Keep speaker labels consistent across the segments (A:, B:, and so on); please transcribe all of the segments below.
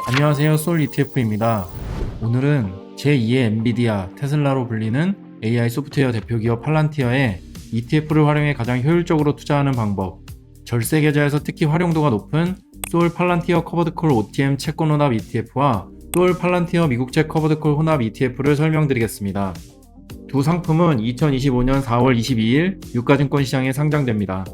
A: 안녕하세요. 솔 ETF입니다. 오늘은 제2의 엔비디아, 테슬라로 불리는 AI 소프트웨어 대표기업 팔란티어에 ETF를 활용해 가장 효율적으로 투자하는 방법, 절세 계좌에서 특히 활용도가 높은 솔 팔란티어 커버드콜 OTM 채권 혼합 ETF와 솔 팔란티어 미국채 커버드콜 혼합 ETF를 설명드리겠습니다. 두 상품은 2025년 4월 22일 유가증권 시장에 상장됩니다.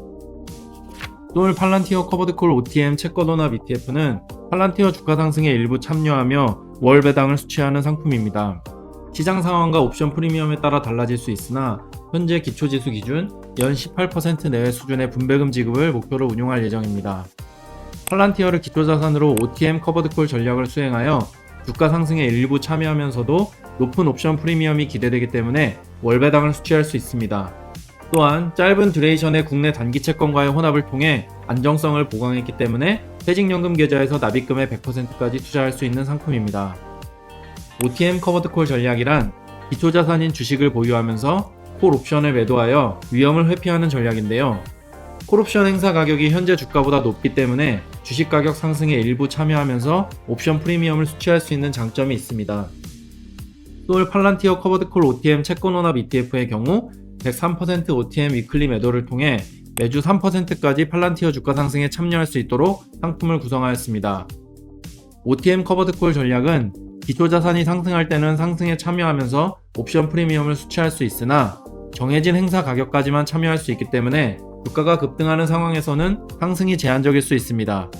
A: 솔 팔란티어 커버드콜 OTM 채권 혼합 ETF는 팔란티어 주가 상승에 일부 참여하며 월 배당을 수취하는 상품입니다. 시장 상황과 옵션 프리미엄에 따라 달라질 수 있으나 현재 기초지수 기준 연 18% 내외 수준의 분배금 지급을 목표로 운용할 예정입니다. 팔란티어를 기초자산으로 OTM 커버드콜 전략을 수행하여 주가 상승에 일부 참여하면서도 높은 옵션 프리미엄이 기대되기 때문에 월 배당을 수취할 수 있습니다. 또한 짧은 듀레이션의 국내 단기 채권과의 혼합을 통해 안정성을 보강했기 때문에 퇴직연금 계좌에서 납입금의 100%까지 투자할 수 있는 상품입니다. OTM 커버드콜 전략이란 기초자산인 주식을 보유하면서 콜옵션을 매도하여 위험을 회피하는 전략인데요. 콜옵션 행사 가격이 현재 주가보다 높기 때문에 주식 가격 상승에 일부 참여하면서 옵션 프리미엄을 수취할 수 있는 장점이 있습니다. 솔 팔란티어 커버드콜 OTM 채권 혼합 ETF의 경우 103% OTM 위클리 매도를 통해 매주 3%까지 팔란티어 주가 상승에 참여할 수 있도록 상품을 구성하였습니다. OTM 커버드콜 전략은 기초자산이 상승할 때는 상승에 참여하면서 옵션 프리미엄을 수취할 수 있으나 정해진 행사 가격까지만 참여할 수 있기 때문에 주가가 급등하는 상황에서는 상승이 제한적일 수 있습니다.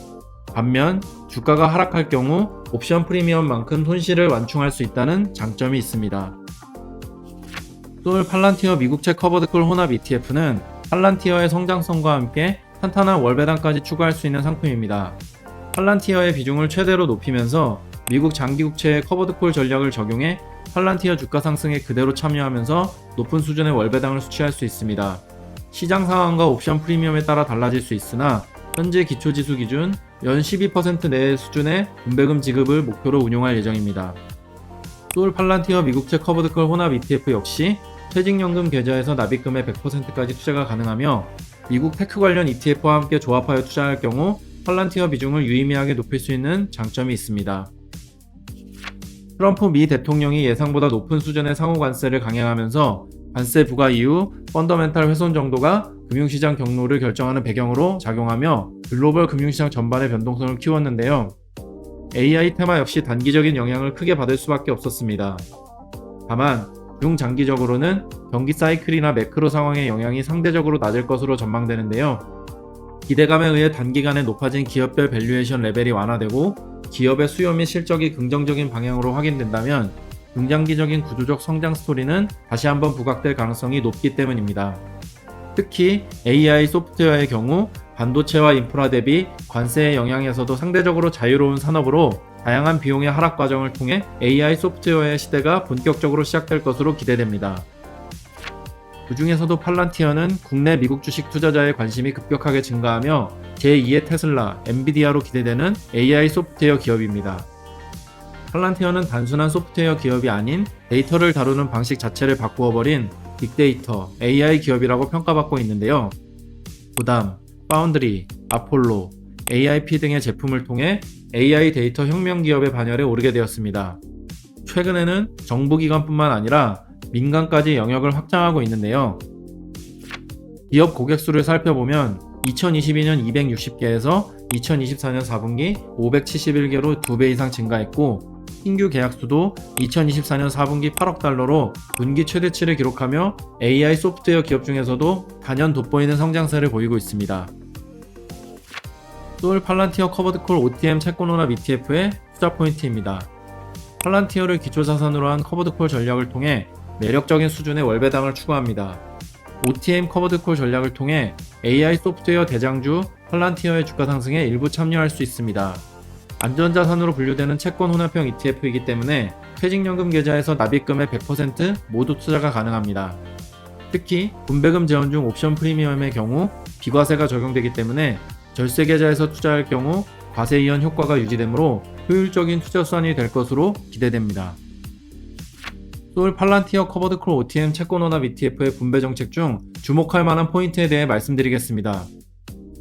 A: 반면 주가가 하락할 경우 옵션 프리미엄만큼 손실을 완충할 수 있다는 장점이 있습니다. 솔 팔란티어 미국채 커버드콜 혼합 ETF는 팔란티어의 성장성과 함께 탄탄한 월배당까지 추가할 수 있는 상품입니다. 팔란티어의 비중을 최대로 높이면서 미국 장기국채의 커버드콜 전략을 적용해 팔란티어 주가 상승에 그대로 참여하면서 높은 수준의 월배당을 수취할 수 있습니다. 시장 상황과 옵션 프리미엄에 따라 달라질 수 있으나 현재 기초지수 기준 연 12% 내외 수준의 분배금 지급을 목표로 운용할 예정입니다. 솔 팔란티어 미국채 커버드콜 혼합 ETF 역시 퇴직연금 계좌에서 납입금의 100%까지 투자가 가능하며 미국 테크 관련 ETF와 함께 조합하여 투자할 경우 팔란티어 비중을 유의미하게 높일 수 있는 장점이 있습니다. 트럼프 미 대통령이 예상보다 높은 수준의 상호관세를 강행하면서 관세 부과 이후 펀더멘탈 훼손 정도가 금융시장 경로를 결정하는 배경으로 작용하며 글로벌 금융시장 전반의 변동성을 키웠는데요. AI 테마 역시 단기적인 영향을 크게 받을 수밖에 없었습니다. 다만 중장기적으로는 경기 사이클이나 매크로 상황의 영향이 상대적으로 낮을 것으로 전망되는데요. 기대감에 의해 단기간에 높아진 기업별 밸류에이션 레벨이 완화되고 기업의 수요 및 실적이 긍정적인 방향으로 확인된다면 중장기적인 구조적 성장 스토리는 다시 한번 부각될 가능성이 높기 때문입니다. 특히 AI 소프트웨어의 경우 반도체와 인프라 대비 관세의 영향에서도 상대적으로 자유로운 산업으로 다양한 비용의 하락 과정을 통해 AI 소프트웨어의 시대가 본격적으로 시작될 것으로 기대됩니다. 그 중에서도 팔란티어는 국내 미국 주식 투자자의 관심이 급격하게 증가하며 제2의 테슬라, 엔비디아로 기대되는 AI 소프트웨어 기업입니다. 팔란티어는 단순한 소프트웨어 기업이 아닌 데이터를 다루는 방식 자체를 바꾸어버린 빅데이터, AI 기업이라고 평가받고 있는데요. 부담, 파운드리, 아폴로, AIP 등의 제품을 통해 AI 데이터 혁명 기업의 반열에 오르게 되었습니다. 최근에는 정부기관뿐만 아니라 민간까지 영역을 확장하고 있는데요. 기업 고객수를 살펴보면 2022년 260개에서 2024년 4분기 571개로 2배 이상 증가했고 신규 계약수도 2024년 4분기 8억 달러로 분기 최대치를 기록하며 AI 소프트웨어 기업 중에서도 단연 돋보이는 성장세를 보이고 있습니다. 솔 팔란티어 커버드콜 OTM 채권 혼합 ETF의 투자 포인트입니다. 팔란티어를 기초자산으로 한 커버드콜 전략을 통해 매력적인 수준의 월배당을 추구합니다. OTM 커버드콜 전략을 통해 AI 소프트웨어 대장주 팔란티어의 주가 상승에 일부 참여할 수 있습니다. 안전자산으로 분류되는 채권 혼합형 ETF이기 때문에 퇴직연금 계좌에서 납입금의 100% 모두 투자가 가능합니다. 특히 분배금 재원 중 옵션 프리미엄의 경우 비과세가 적용되기 때문에 절세 계좌에서 투자할 경우 과세 이연 효과가 유지되므로 효율적인 투자 수단이 될 것으로 기대됩니다. 솔 팔란티어 커버드콜 OTM 채권 혼합 ETF의 분배 정책 중 주목할 만한 포인트에 대해 말씀드리겠습니다.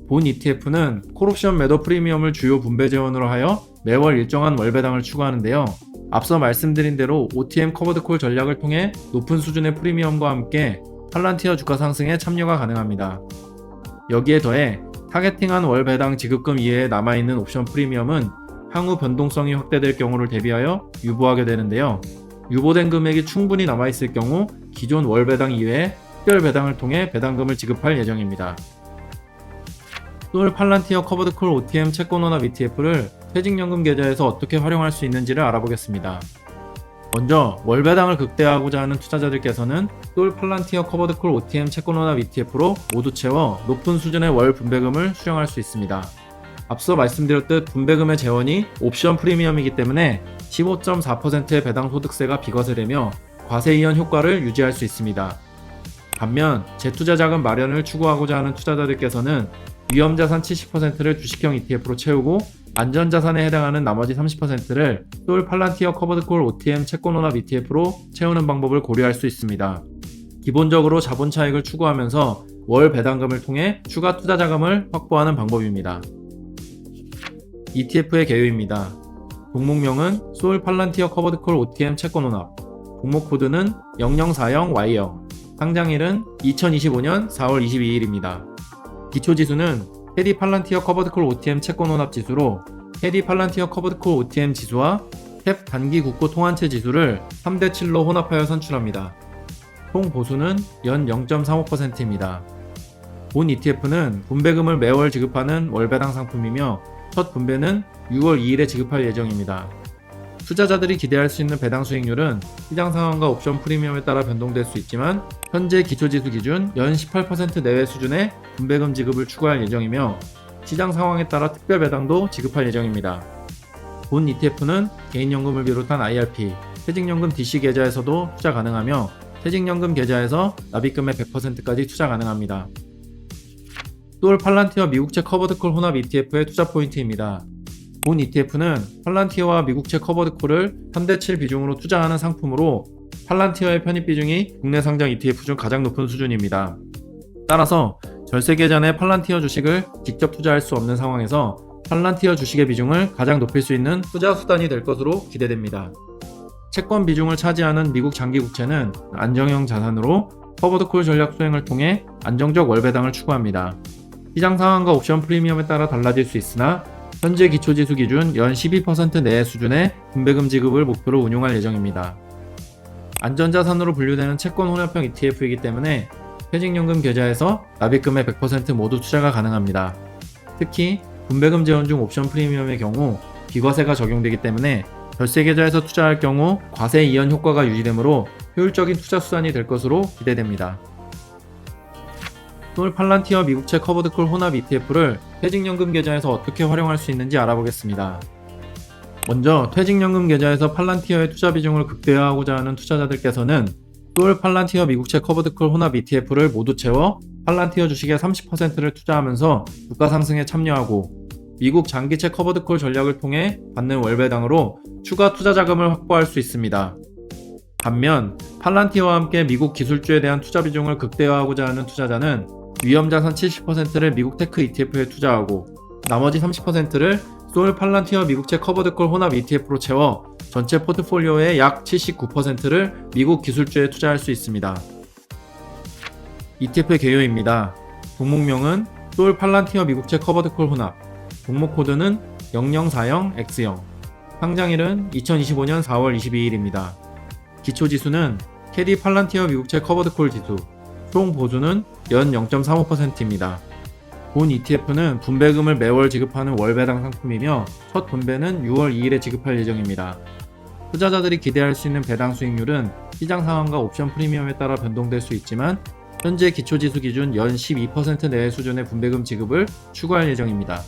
A: 본 ETF는 콜옵션 매도 프리미엄을 주요 분배 재원으로 하여 매월 일정한 월 배당을 추구하는데요. 앞서 말씀드린 대로 OTM 커버드 콜 전략을 통해 높은 수준의 프리미엄과 함께 팔란티어 주가 상승에 참여가 가능합니다. 여기에 더해 타겟팅한 월 배당 지급금 이외에 남아있는 옵션 프리미엄은 향후 변동성이 확대될 경우를 대비하여 유보하게 되는데요. 유보된 금액이 충분히 남아있을 경우 기존 월 배당 이외에 특별 배당을 통해 배당금을 지급할 예정입니다. 솔 팔란티어 커버드 콜 OTM 채권원합 ETF를 퇴직연금 계좌에서 어떻게 활용할 수 있는지를 알아보겠습니다. 먼저 월 배당을 극대화하고자 하는 투자자들께서는 솔 팔란티어 커버드 콜 OTM 채권원합 ETF로 모두 채워 높은 수준의 월 분배금을 수령할 수 있습니다. 앞서 말씀드렸듯 분배금의 재원이 옵션 프리미엄이기 때문에 15.4%의 배당 소득세가 비과세되며 과세 이연 효과를 유지할 수 있습니다. 반면 재투자 자금 마련을 추구하고자 하는 투자자들께서는 위험자산 70%를 주식형 ETF로 채우고 안전자산에 해당하는 나머지 30%를 솔 팔란티어 커버드 콜 OTM 채권원합 ETF로 채우는 방법을 고려할 수 있습니다. 기본적으로 자본 차익을 추구하면서 월 배당금을 통해 추가 투자 자금을 확보하는 방법입니다. ETF의 개요입니다. 종목명은 솔 팔란티어 커버드 콜 OTM 채권원합, 종목 코드는 0040Y0, 상장일은 2025년 4월 22일입니다. 기초지수는 테디 팔란티어 커버드 콜 OTM 채권원합 지수로 테디 팔란티어 커버드 콜 OTM 지수와 캡 단기 국고 통한채 지수를 3대7로 혼합하여 선출합니다. 총 보수는 연 0.35%입니다. 본 ETF는 분배금을 매월 지급하는 월배당 상품이며 첫 분배는 6월 2일에 지급할 예정입니다. 투자자들이 기대할 수 있는 배당 수익률은 시장 상황과 옵션 프리미엄에 따라 변동될 수 있지만 현재 기초지수 기준 연 18% 내외 수준의 분배금 지급을 추구할 예정이며 시장 상황에 따라 특별 배당도 지급할 예정입니다. 본 ETF는 개인연금을 비롯한 IRP, 퇴직연금 DC 계좌에서도 투자 가능하며 퇴직연금 계좌에서 납입금의 100%까지 투자 가능합니다. 솔 팔란티어 미국채 커버드콜 혼합 ETF의 투자 포인트입니다. 본 ETF는 팔란티어와 미국채 커버드콜을 3대7 비중으로 투자하는 상품으로 팔란티어의 편입 비중이 국내 상장 ETF 중 가장 높은 수준입니다. 따라서 절세계좌 내 팔란티어 주식을 직접 투자할 수 없는 상황에서 팔란티어 주식의 비중을 가장 높일 수 있는 투자 수단이 될 것으로 기대됩니다. 채권 비중을 차지하는 미국 장기 국채는 안정형 자산으로 커버드콜 전략 수행을 통해 안정적 월배당을 추구합니다. 시장 상황과 옵션 프리미엄에 따라 달라질 수 있으나 현재 기초지수 기준 연 12% 내외 수준의 분배금 지급을 목표로 운용할 예정입니다. 안전자산으로 분류되는 채권 혼합형 ETF이기 때문에 퇴직연금 계좌에서 납입금의 100% 모두 투자가 가능합니다. 특히 분배금 재원 중 옵션 프리미엄의 경우 비과세가 적용되기 때문에 절세계좌에서 투자할 경우 과세 이연 효과가 유지되므로 효율적인 투자 수단이 될 것으로 기대됩니다. 솔 팔란티어 미국채 커버드콜 혼합 ETF를 퇴직연금 계좌에서 어떻게 활용할 수 있는지 알아보겠습니다. 먼저 퇴직연금 계좌에서 팔란티어의 투자 비중을 극대화하고자 하는 투자자들께서는 솔 팔란티어 미국채 커버드콜 혼합 ETF를 모두 채워 팔란티어 주식의 30%를 투자하면서 주가 상승에 참여하고 미국 장기채 커버드콜 전략을 통해 받는 월배당으로 추가 투자 자금을 확보할 수 있습니다. 반면 팔란티어와 함께 미국 기술주에 대한 투자 비중을 극대화하고자 하는 투자자는 위험자산 70%를 미국 테크 ETF에 투자하고 나머지 30%를 솔 팔란티어 미국채 커버드콜 혼합 ETF로 채워 전체 포트폴리오의 약 79%를 미국 기술주에 투자할 수 있습니다. ETF의 개요입니다. 종목명은 솔 팔란티어 미국채 커버드콜 혼합, 종목 코드는 0040X0, 상장일은 2025년 4월 22일입니다. 기초지수는 테디 팔란티어 미국채 커버드콜 지수, 총 보수는 연 0.35%입니다. 본 ETF는 분배금을 매월 지급하는 월배당 상품이며 첫 분배는 6월 2일에 지급할 예정입니다. 투자자들이 기대할 수 있는 배당 수익률은 시장 상황과 옵션 프리미엄에 따라 변동될 수 있지만 현재 기초지수 기준 연 12% 내외 수준의 분배금 지급을 추구할 예정입니다.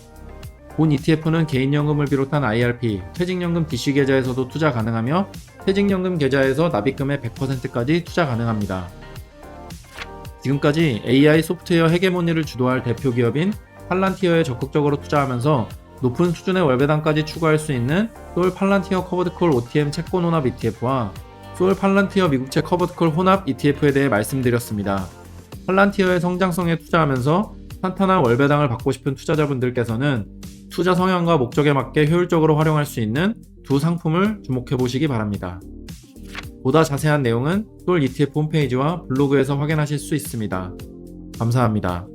A: 본 ETF는 개인연금을 비롯한 IRP, 퇴직연금 DC 계좌에서도 투자 가능하며 퇴직연금 계좌에서 납입금의 100%까지 투자 가능합니다. 지금까지 AI 소프트웨어 헤게모니를 주도할 대표 기업인 팔란티어에 적극적으로 투자하면서 높은 수준의 월배당까지 추구할 수 있는 솔 팔란티어 커버드콜 OTM 채권 혼합 ETF와 솔 팔란티어 미국채 커버드콜 혼합 ETF에 대해 말씀드렸습니다. 팔란티어의 성장성에 투자하면서 탄탄한 월배당을 받고 싶은 투자자분들께서는 투자 성향과 목적에 맞게 효율적으로 활용할 수 있는 두 상품을 주목해 보시기 바랍니다. 보다 자세한 내용은 솔 ETF 홈페이지와 블로그에서 확인하실 수 있습니다. 감사합니다.